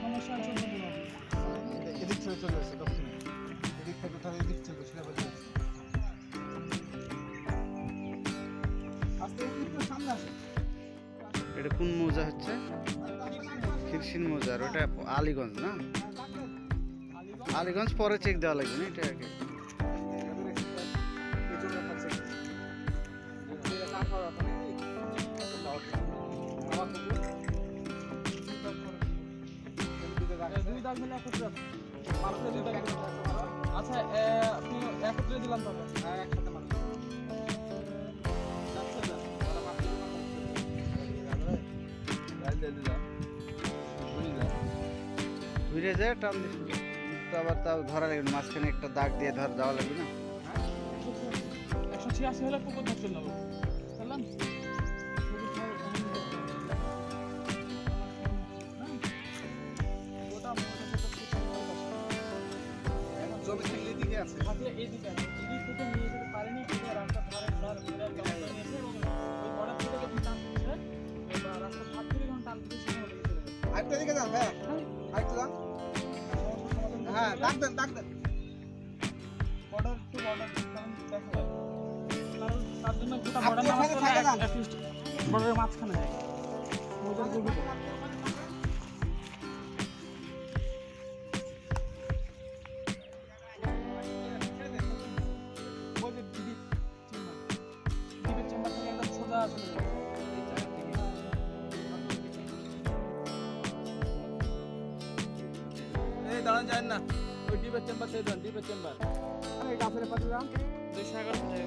সমস্যার জন্য এদিক থেকে চলে আসছে দক্ষিণে, এদিক থেকে তাহলে এদিক চলে সেটা বলতে আস্তে একটু সামনে আসে। এটা কোন মৌজা হচ্ছে? খিরসিন মৌজার ওটা আলীগঞ্জ না? আলীগঞ্জ পরে চেক দেওয়া লাগবে না এটা আগে? আচ্ছা আপনি একত্রে দিলাম তবে একসাথে মানুষ ঘুরে যায় টান দিস তো আবার তাও ধরা লাগবে, মাঝখানে একটা দাগ দিয়ে ধর যাওয়া লাগবে না? 186 হলে পুকুর ধরতে নেবো বুঝলাম। জমি থেকে এদিকে আছে, এইদিকে আছে, এদিক থেকে নিয়ে যেতে পারেনি, রাস্তা ধারে নিয়েছে এবং ওই বর্ডার থেকে যখন টান দিচ্ছে রাস্তার ধার থেকে যখন টান দিচ্ছে সেখানে লেগে চলে যাচ্ছে। আরেকটা দিকে যান ভাই, আরেকটু যান। হ্যাঁ ডাক দেন বর্ডার টু বর্ডার কারণ দেখা যায়, কারণ তার জন্য গোটা আপনি বর্ডার ওখানে থাকে যান। বর্ডারের মাঝখানে যায় মৌজার গভীরে। ডিপের চেম্বার থেকে একদম সোজা চলে যাবে। এই দাঁড়ান যায় না, ওই ডিপের চেম্বার থেকে যান, ডিপের চেম্বার। আমি গাছের পাশে যান। 211 থেকে